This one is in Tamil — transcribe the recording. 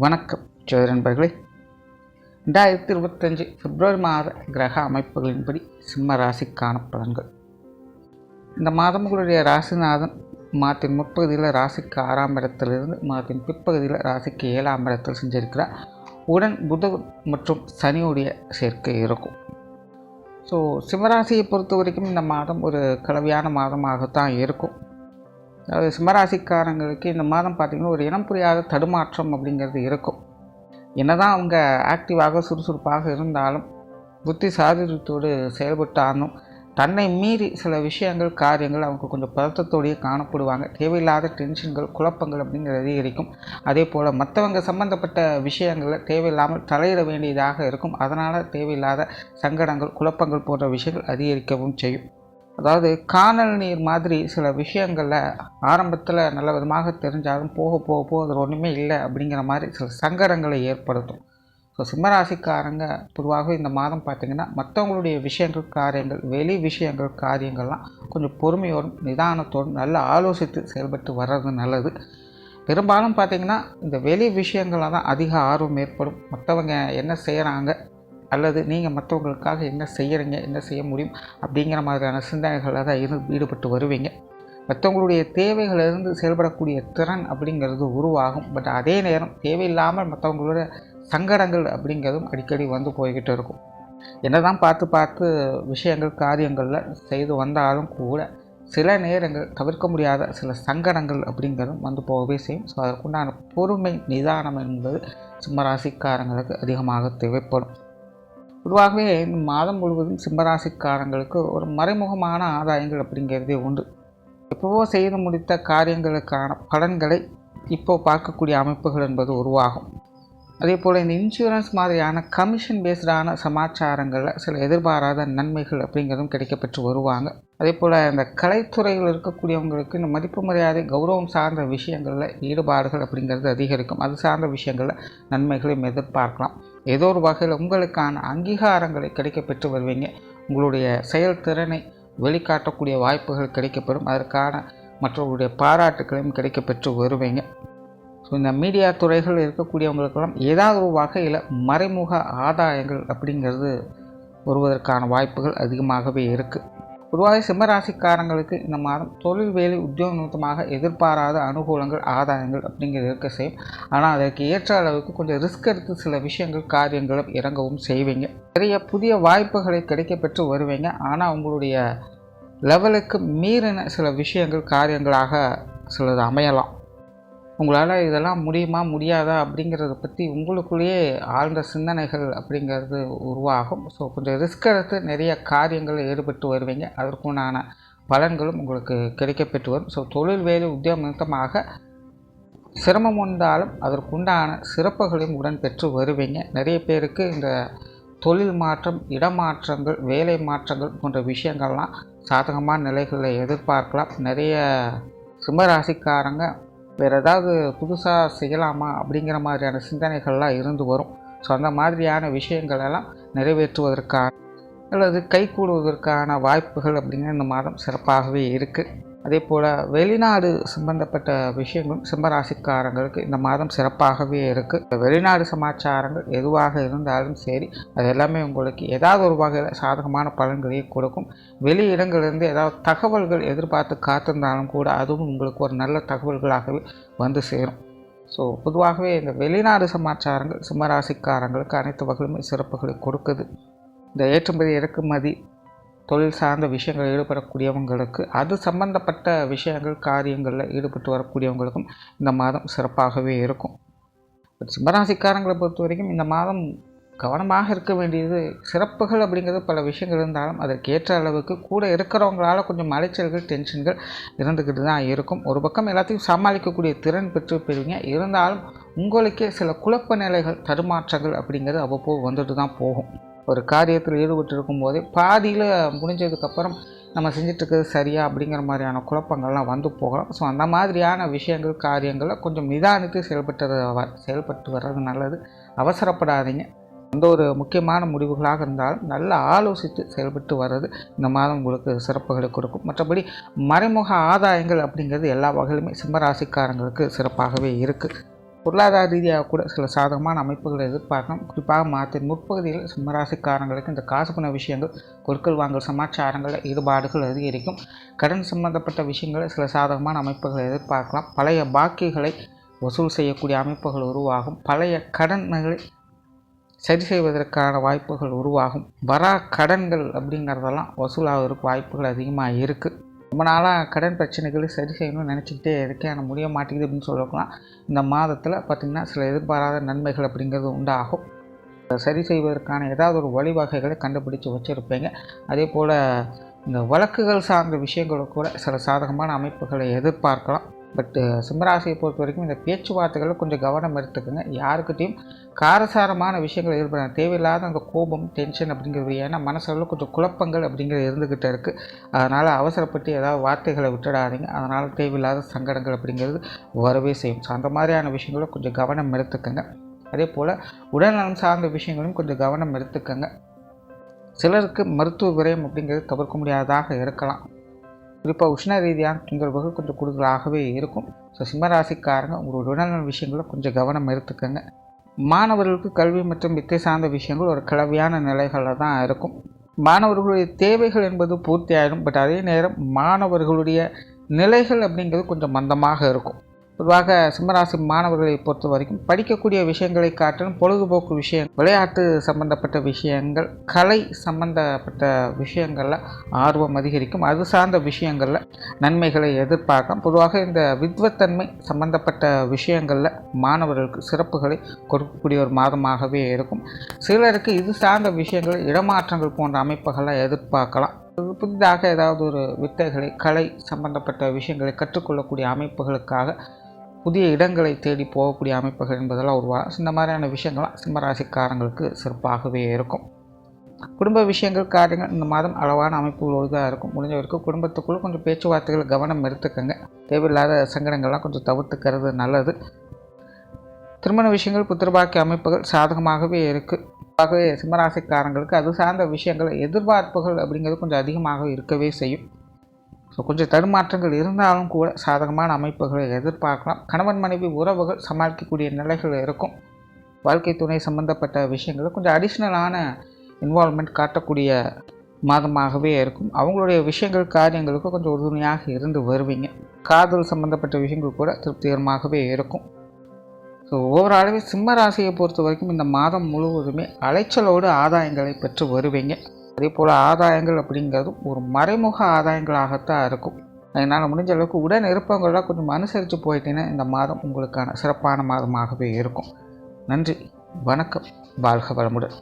வணக்கம் ஜோதி நண்பர்களே. 2025 பிப்ரவரி மாத கிரக அமைப்புகளின்படி சிம்ம ராசிக்கான பலன்கள். இந்த மாதம் உங்களுடைய ராசிநாதன் மாதத்தின் முற்பகுதியில் ராசிக்கு 6ஆம் இடத்திலிருந்து மாதத்தின் பிற்பகுதியில் ராசிக்கு 7ஆம் இடத்தில் செஞ்சிருக்கிறார். உடன் புத மற்றும் சனியுடைய சேர்க்கை இருக்கும். ஸோ சிம்மராசியை பொறுத்த வரைக்கும் இந்த மாதம் ஒரு கலவையான மாதமாகத்தான் இருக்கும். அதாவது சிம்மராசிக்காரங்களுக்கு இந்த மாதம் பார்த்திங்கன்னா ஒரு இனம் புரியாத தடுமாற்றம் அப்படிங்கிறது இருக்கும். என்னதான் அவங்க ஆக்டிவாக சுறுசுறுப்பாக இருந்தாலும் புத்தி சாதுரியத்தோடு செயல்பட்டாலும் தன்னை மீறி சில விஷயங்கள் காரியங்கள் அவங்க கொஞ்சம் பதட்டத்தோடையே காணப்படுவாங்க. தேவையில்லாத டென்ஷன்கள் குழப்பங்கள் அப்படிங்கிறது அதிகரிக்கும். அதே போல் மற்றவங்க சம்மந்தப்பட்ட விஷயங்களில் தேவையில்லாமல் தலையிட வேண்டியதாக இருக்கும். அதனால் தேவையில்லாத சங்கடங்கள் குழப்பங்கள் போன்ற விஷயங்கள் அதிகரிக்கவும் செய்யும். அதாவது காணல் நீர் மாதிரி சில விஷயங்களில் ஆரம்பத்தில் நல்ல விதமாக தெரிஞ்சாலும் போக போக போக அது ஒன்றுமே இல்லை அப்படிங்கிற மாதிரி சில சங்கடங்களை ஏற்படுத்தும். ஸோ சிம்மராசிக்காரங்க பொதுவாக இந்த மாதம் பார்த்திங்கன்னா மற்றவங்களுடைய விஷயங்கள் காரியங்கள் வெளி விஷயங்கள் காரியங்கள்லாம் கொஞ்சம் பொறுமையோடும் நிதானத்தோடும் நல்லா ஆலோசித்து செயல்பட்டு வர்றது நல்லது. பெரும்பாலும் பார்த்திங்கன்னா இந்த வெளி விஷயங்களில் தான் அதிக ஆர்வம் ஏற்படும். மற்றவங்க என்ன செய்கிறாங்க அல்லது நீங்கள் மற்றவங்களுக்காக என்ன செய்கிறீங்க என்ன செய்ய முடியும் அப்படிங்கிற மாதிரியான சிந்தனைகளில் தான் ஈடுபட்டு வருவீங்க. மற்றவங்களுடைய தேவைகளிலிருந்து செயல்படக்கூடிய திறன் அப்படிங்கிறது உருவாகும். பட் அதே நேரம் தேவையில்லாமல் மற்றவங்களோட சங்கடங்கள் அப்படிங்கிறதும் அடிக்கடி வந்து போய்கிட்டு இருக்கும். என்ன தான் பார்த்து விஷயங்கள் காரியங்களில் செய்து வந்தாலும் கூட சில நேரங்கள் தவிர்க்க முடியாத சில சங்கடங்கள் அப்படிங்கிறதும் வந்து போகவே செய்யும். ஸோ அதற்குண்டான பொறுமை நிதானம் என்பது சிம்மராசிக்காரங்களுக்கு அதிகமாக தேவைப்படும். பொதுவாகவே இந்த மாதம் முழுவதும் சிம்மராசிக்காரங்களுக்கு ஒரு மறைமுகமான ஆதாயங்கள் அப்படிங்கிறதே உண்டு. எப்போவோ செய்து முடித்த காரியங்களுக்கான பலன்களை இப்போது பார்க்கக்கூடிய அமைப்புகள் என்பது உருவாகும். அதே போல் இந்த இன்சூரன்ஸ் மாதிரியான கமிஷன் பேஸ்டான சமாச்சாரங்களில் சில எதிர்பாராத நன்மைகள் அப்படிங்கிறதும் கிடைக்கப்பெற்று வருவாங்க. அதே போல் இந்த கலைத்துறையில் இருக்கக்கூடியவங்களுக்கு இந்த மதிப்பு மரியாதை கௌரவம் சார்ந்த விஷயங்களில் ஈடுபாடுகள் அப்படிங்கிறது அதிகரிக்கும். அது சார்ந்த விஷயங்களில் நன்மைகளையும் எதிர்பார்க்கலாம். ஏதோ ஒரு வகையில் உங்களுக்கான அங்கீகாரங்களை கிடைக்கப்பெற்று வருவீங்க. உங்களுடைய செயல்திறனை வெளிக்காட்டக்கூடிய வாய்ப்புகள் கிடைக்கப்பெறும். அதற்கான மற்றவர்களுடைய பாராட்டுகளையும் கிடைக்கப்பெற்று வருவீங்க. ஸோ இந்த மீடியா துறைகள் இருக்கக்கூடியவங்களுக்கெல்லாம் ஏதாவது ஒரு வகையில் மறைமுக ஆதாயங்கள் அப்படிங்கிறது வருவதற்கான வாய்ப்புகள் அதிகமாகவே இருக்குது. பொதுவாக சிம்மராசிக்காரங்களுக்கு இந்த மாதம் தொழில் வேலை உத்தியோக நிமித்தமாக எதிர்பாராத அனுகூலங்கள் ஆதாயங்கள் அப்படிங்கிறது இருக்க செய்யும். ஆனால் அதற்கு ஏற்ற அளவுக்கு கொஞ்சம் ரிஸ்க் எடுத்து சில விஷயங்கள் காரியங்களும் இறங்கவும் செய்வீங்க. நிறைய புதிய வாய்ப்புகளை கிடைக்கப்பெற்று வருவீங்க. ஆனால் உங்களுடைய லெவலுக்கு மீறின சில விஷயங்கள் காரியங்களாக சிலது அமையலாம். உங்களால் இதெல்லாம் முடியுமா முடியாதா அப்படிங்கிறத பற்றி உங்களுக்குள்ளேயே ஆழ்ந்த சிந்தனைகள் அப்படிங்கிறது உருவாகும். ஸோ கொஞ்சம் ரிஸ்க் எடுத்து நிறைய காரியங்களில் ஈடுபட்டு வருவீங்க. அதற்குண்டான பலன்களும் உங்களுக்கு கிடைக்கப்பெற்று வரும். ஸோ தொழில் வேலை உத்தியோக நிமித்தமாக சிரமம் வந்தாலும் அதற்குண்டான சிறப்புகளையும் உடன் பெற்று வருவீங்க. நிறைய பேருக்கு இந்த தொழில் மாற்றம் இடமாற்றங்கள் வேலை மாற்றங்கள் போன்ற விஷயங்கள்லாம் சாதகமான நிலைகளில் எதிர்பார்க்கலாம். நிறைய சிம்மராசிக்காரங்க வேறு ஏதாவது புதுசாக செய்யலாமா அப்படிங்கிற மாதிரியான சிந்தனைகள்லாம் இருந்து வரும். ஸோ அந்த மாதிரியான விஷயங்களெல்லாம் நிறைவேற்றுவதற்கான அல்லது கைகூடுவதற்கான வாய்ப்புகள் அப்படிங்கிற இந்த மாதம் சிறப்பாகவே இருக்குது. அதே போல் வெளிநாடு சம்பந்தப்பட்ட விஷயங்களும் சிம்மராசிக்காரங்களுக்கு இந்த மாதம் சிறப்பாகவே இருக்குது. வெளிநாடு சமாச்சாரங்கள் எதுவாக இருந்தாலும் சரி அது எல்லாமே உங்களுக்கு ஏதாவது ஒரு வகையில் சாதகமான பலன்களையே கொடுக்கும். வெளி இடங்களிலிருந்து ஏதாவது தகவல்கள் எதிர்பார்த்து காத்திருந்தாலும் கூட அதுவும் உங்களுக்கு ஒரு நல்ல தகவல்களாகவே வந்து சேரும். ஸோ பொதுவாகவே இந்த வெளிநாடு சமாச்சாரங்கள் சிம்மராசிக்காரங்களுக்கு அனைத்து வகையிலுமே சிறப்புகளை கொடுக்குது. இந்த ஏற்றுமதி இறக்குமதி தொழில் சார்ந்த விஷயங்களில் ஈடுபடக்கூடியவங்களுக்கு அது சம்பந்தப்பட்ட விஷயங்கள் காரியங்களில் ஈடுபட்டு வரக்கூடியவங்களுக்கும் இந்த மாதம் சிறப்பாகவே இருக்கும். சிம்மராசிக்காரங்களை பொறுத்த வரைக்கும் இந்த மாதம் கவனமாக இருக்க வேண்டியது சிறப்புகள் அப்படிங்கிறது பல விஷயங்கள் இருந்தாலும் அதற்கு ஏற்ற அளவுக்கு கூட இருக்கிறவங்களால கொஞ்சம் அலைச்சல்கள் டென்ஷன்கள் இருந்துக்கிட்டு தான் இருக்கும். ஒரு பக்கம் எல்லாத்தையும் சமாளிக்கக்கூடிய திறன் பெறுவீங்க. இருந்தாலும் உங்களுக்கே சில குழப்ப நிலைகள் தடுமாற்றங்கள் அப்படிங்கிறது அவ்வப்போது வந்துட்டு தான் போகும். ஒரு காரியத்தில் ஈடுபட்டு இருக்கும்போதே பாதியில் முடிஞ்சதுக்கப்புறம் நம்ம செஞ்சிட்ருக்கிறது சரியா அப்படிங்கிற மாதிரியான குழப்பங்கள்லாம் வந்து போகலாம். ஸோ அந்த மாதிரியான விஷயங்கள் காரியங்களில் கொஞ்சம் நிதானித்து செயல்பட்டு வர்றது நல்லது. அவசரப்படாதீங்க. எந்த ஒரு முக்கியமான முடிவுகளாக இருந்தாலும் நல்லா ஆலோசித்து செயல்பட்டு வர்றது இந்த மாதம் உங்களுக்கு சிறப்புகளை கொடுக்கும். மற்றபடி மறைமுக ஆதாயங்கள் அப்படிங்கிறது எல்லா வகையிலுமே சிம்மராசிக்காரங்களுக்கு சிறப்பாகவே இருக்குது. பொருளாதார ரீதியாக கூட சில சாதகமான அமைப்புகளை எதிர்பார்க்கலாம். குறிப்பாக மாதத்தின் முற்பகுதியில் சிம்மராசிக்காரங்களுக்கு இந்த காசு பண விஷயங்கள், கொடுக்கல் வாங்கல் சமாச்சாரங்களில் ஈடுபாடுகள் அதிகரிக்கும். கடன் சம்பந்தப்பட்ட விஷயங்களில் சில சாதகமான அமைப்புகளை எதிர்பார்க்கலாம். பழைய பாக்கிகளை வசூல் செய்யக்கூடிய அமைப்புகள் உருவாகும். பழைய கடன்களை சரி செய்வதற்கான வாய்ப்புகள் உருவாகும். வரா கடன்கள் அப்படிங்கிறதெல்லாம் வசூலாகிறதுக்கு வாய்ப்புகள் அதிகமாக இருக்குது. ரொம்ப நாளாக கடன் பிரச்சனைகளை சரி செய்யணும்னு நினச்சிக்கிட்டே இருக்கேன், ஆனால் முடிய மாட்டேங்குது அப்படின்னு சொல்லலாம். இந்த மாதத்தில் பார்த்திங்கன்னா சில எதிர்பாராத நன்மைகள் அப்படிங்கிறது உண்டாகும். சரி செய்வதற்கான ஏதாவது ஒரு வழிவகைகளை கண்டுபிடிச்சி வச்சுருப்பீங்க. அதே போல் இந்த வழக்குகள் சார்ந்த விஷயங்களுக்கு கூட சில சாதகமான அமைப்புகளை எதிர்பார்க்கலாம். பட்டு சிம்மராசியை பொறுத்த வரைக்கும் இந்த பேச்சுவார்த்தைகளில் கொஞ்சம் கவனம் எடுத்துக்கோங்க. யாருக்கிட்டையும் காரசாரமான விஷயங்கள் ஏற்பட தேவையில்லாத அந்த கோபம், டென்ஷன் அப்படிங்கிறது, ஏன்னா மனசளவில் கொஞ்சம் குழப்பங்கள் அப்படிங்கிறது இருந்துக்கிட்டே இருக்குது. அதனால் அவசரப்பட்டு ஏதாவது வார்த்தைகளை விட்டுடாதீங்க. அதனால் தேவையில்லாத சங்கடங்கள் அப்படிங்கிறது வரவே செய்யும். ஸோ அந்த மாதிரியான விஷயங்களும் கொஞ்சம் கவனம் எடுத்துக்கோங்க. அதே போல் உடல்நலம் சார்ந்த விஷயங்களும் கொஞ்சம் கவனம் எடுத்துக்கோங்க. சிலருக்கு மருத்துவ விரயம் அப்படிங்கிறது தவிர்க்க முடியாததாக இருக்கலாம். குறிப்பாக உஷ்ண ரீதியான தொந்தரவுகள் கொஞ்சம் கூடுதலாகவே இருக்கும். ஸோ சிம்மராசிக்காரங்க உங்களோட உடல்நல விஷயங்களில் கொஞ்சம் கவனம் எடுத்துக்கோங்க. மாணவர்களுக்கு கல்வி மற்றும் வித்தை சார்ந்த விஷயங்கள் ஒரு கலவையான நிலைகளில் தான் இருக்கும். மாணவர்களுடைய தேவைகள் என்பது பூர்த்தி ஆகிடும். பட் அதே நேரம் மாணவர்களுடைய நிலைகள் அப்படிங்கிறது கொஞ்சம் மந்தமாக இருக்கும். பொதுவாக சிம்மராசி மாணவர்களை பொறுத்த வரைக்கும் படிக்கக்கூடிய விஷயங்களை காட்டிலும் பொழுதுபோக்கு விஷயம், விளையாட்டு சம்பந்தப்பட்ட விஷயங்கள், கலை சம்பந்தப்பட்ட விஷயங்களில் ஆர்வம் அதிகரிக்கும். அது சார்ந்த விஷயங்களில் நன்மைகளை எதிர்பார்க்கலாம். பொதுவாக இந்த வித்வத்தன்மை சம்பந்தப்பட்ட விஷயங்களில் மாணவர்களுக்கு சிறப்புகளை கொடுக்கக்கூடிய ஒரு மாதமாகவே இருக்கும். சிலருக்கு இது சார்ந்த விஷயங்கள், இடமாற்றங்கள் போன்ற அமைப்புகளை எதிர்பார்க்கலாம். புதிதாக ஏதாவது ஒரு வித்தைகளை, கலை சம்பந்தப்பட்ட விஷயங்களை கற்றுக்கொள்ளக்கூடிய அமைப்புகளுக்காக புதிய இடங்களை தேடி போகக்கூடிய அமைப்புகள் என்பதெல்லாம் உருவாகும். இந்த மாதிரியான விஷயங்கள்லாம் சிம்மராசிக்காரங்களுக்கு சிறப்பாகவே இருக்கும். குடும்ப விஷயங்கள், காரியங்கள் இந்த மாதம் அளவான அமைப்புகளோடு தான் இருக்கும். முடிஞ்ச வரைக்கும் குடும்பத்துக்குள்ளே கொஞ்சம் பேச்சுவார்த்தைகள் கவனம் எடுத்துக்கங்க. தேவையில்லாத சங்கடங்கள்லாம் கொஞ்சம் தவிர்த்துக்கிறது நல்லது. திருமண விஷயங்கள், புத்திரபாக்கிய அமைப்புகள் சாதகமாகவே இருக்குது. ஆகவே சிம்மராசிக்காரங்களுக்கு அது சார்ந்த விஷயங்கள், எதிர்பார்ப்புகள் அப்படிங்கிறது கொஞ்சம் அதிகமாக இருக்கவே செய்யும். ஸோ கொஞ்சம் தடுமாற்றங்கள் இருந்தாலும் கூட சாதகமான அமைப்புகளை எதிர்பார்க்கலாம். கணவன் மனைவி உறவுகள் சமாளிக்கக்கூடிய நிலைகள் இருக்கும். வாழ்க்கை துணை சம்பந்தப்பட்ட விஷயங்கள் கொஞ்சம் அடிஷ்னலான இன்வால்மெண்ட் காட்டக்கூடிய மாதமாகவே இருக்கும். அவங்களுடைய விஷயங்கள், காரியங்களுக்கு கொஞ்சம் உறுதுணையாக இருந்து வருவீங்க. காதல் சம்பந்தப்பட்ட விஷயங்கள் கூட திருப்திகரமாகவே இருக்கும். ஸோ ஓவராலவே சிம்ம ராசியை பொறுத்த வரைக்கும் இந்த மாதம் முழுவதுமே அலைச்சலோடு ஆதாயங்களை பெற்று வருவீங்க. அதே போல் ஆதாயங்கள் அப்படிங்கிறதும் ஒரு மறைமுக ஆதாயங்களாகத்தான் இருக்கும். அதனால் முடிஞ்ச அளவுக்கு உடன் இருப்பவங்களாம் கொஞ்சம் அனுசரித்து போயிட்டீங்கன்னா இந்த மாதம் உங்களுக்கான சிறப்பான மாதமாகவே இருக்கும். நன்றி, வணக்கம், வாழ்க வளமுடன்.